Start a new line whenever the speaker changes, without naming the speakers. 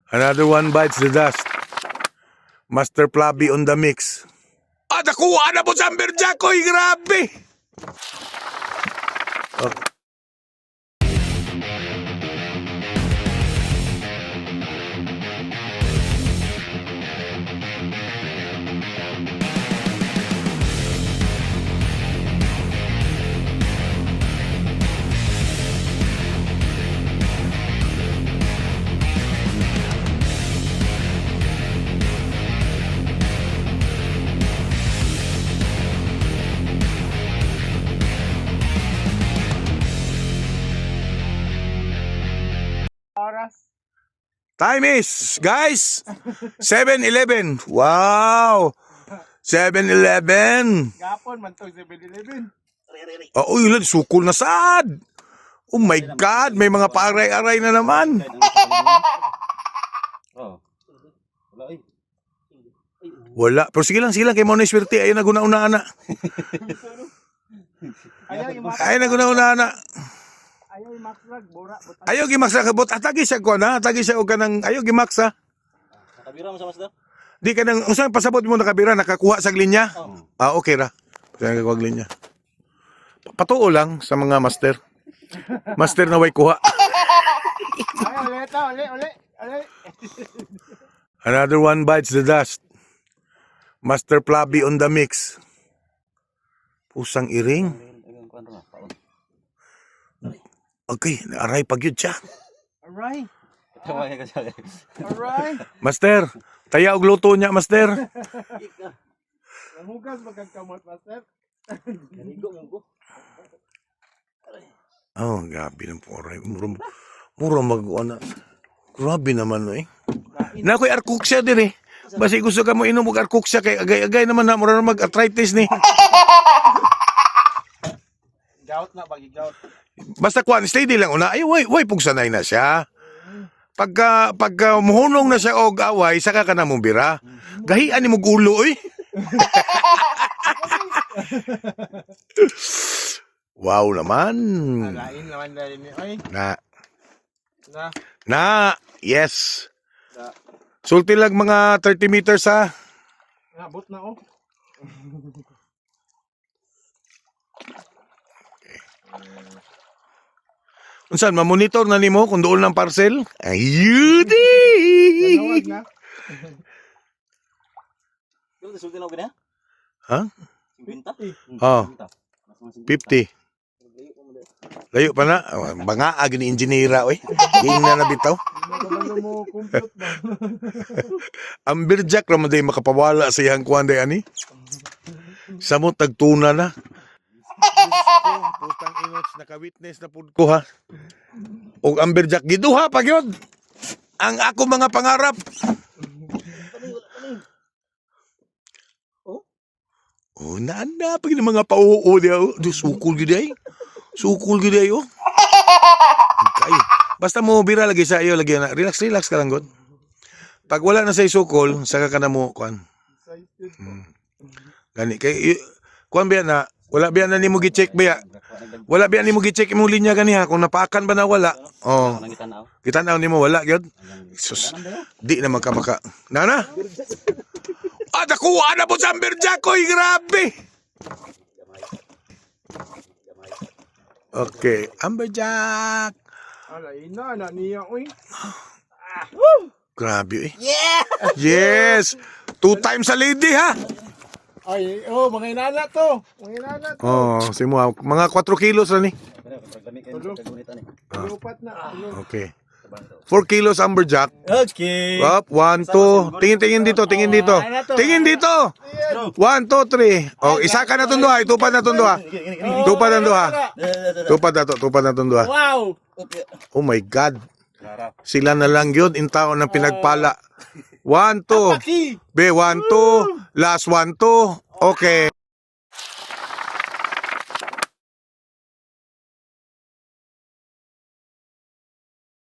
Another one bites the dust. Master Plaby on the mix. Nakuha na po sa Amberjack, oy, grabe! Okay. Time is, guys, 7:11. Wow! 7:11.
Gapon man to 7-Eleven.
Oh, yun, sukol na sad. Oh my God, may mga paaray-aray na naman.
Oh. Wala eh.
Wala. Pero sige lang, kay Mona Swerte. Ayun, naguna-una na.
Ayaw yung
Ayun, naguna-una na.
ayaw yung makrag, bura.
Ayaw gimaksa ka, but atagi siya ko na. Atagi siya o ka ng, ayaw gimaksa.
Nakabira mo sa masda?
Di ka nang, usang pasabot mo nakabira, nakakuha sa linya. Okay ra. Kaya nakakuha linya. Patuo lang sa mga master. Master na way kuha.
Ayaw, ulit to, ulit.
Another one bites the dust. Master Plaby on the mix. Pusang iring. Okay, naaray pag yun siya.
Alright.
Tawag ka siya.
Alright.
Master, taya og luto niya, master.
Nahugas magkagkamot, master.
Naligo mo ko.
Oh, gabi ng poray. Mura mag-una. Grabe naman, eh. Na ako'y arkuk siya din, eh. Basi gusto ka mo inom og arkuk siya, kay agay-agay naman na, mura na mag-arthritis ni.
Gout na, bagi gout.
Basta kuan, steady lang una. Ay, way, pugsanay na siya. Pagka muhunong na siya og away, saka ka na mong bira. Gahian ni mo gulo, eh. Wow naman.
Alain naman na rin ay.
Yes.
Na.
Sulti lang mga 30 meters ha.
Nabot na oh.
Unsan, mamonitor na nimo kung doon ng parcel? Ayudi!
Nawag na.
Pero sulti na ko na?
Ha?
50?
Oh, 50. Layo pa na. Banga ag ni engineera, oy. Ging na nabitaw.
Ano mo compute ba?
Amberjack ra man day makapawala sa iyang kuan day ani. Samot tagtuna na. Putang inots naka-witness na pud ko ha. Og Amberjack giduha pa gyud. Ang ako mga pangarap. Oh, naanda pag mga pauo diya. Sukul gid ay. Sukul gid ay oh. Okay. Basta mo bira lagi sa iyo lagi na. Relax ka lang god. Pag wala na say sukol, saka ka na mo kuan. Gani kay kuan biya na wala biya na nimo gi-check biya. Wala biya nimo gi-check imong linya gani ha kung napaakan ba na wala. Oh. Kitanaw nimo wala gyud. Sus. Di naman ka maka. Nana. Nakuha na po sa Amberjack, oy, grabe. Okay, Amberjack.
Alain na niya oy.
Grabe eh. Yeah! Yes! 2 times a lady ha.
Ay, oh, mga inana to. Mga inana to.
Oh, simo mga 4 kilos ra ni.
Lupat na.
Okay. 4 kilos Amberjack.
Okay.
Up, 1, 2. Tingin dito. Tingin dito. 1, 2, 3. Oh, isa ka na tunduha. Itupad na tunduha. Tupad na tunduha. Tupad na tunduha.
Wow!
Oh my God. Sila na lang yun. In taon ng pinagpala. 1, 2. Be, 1, 2. Last 1, 2. Okay.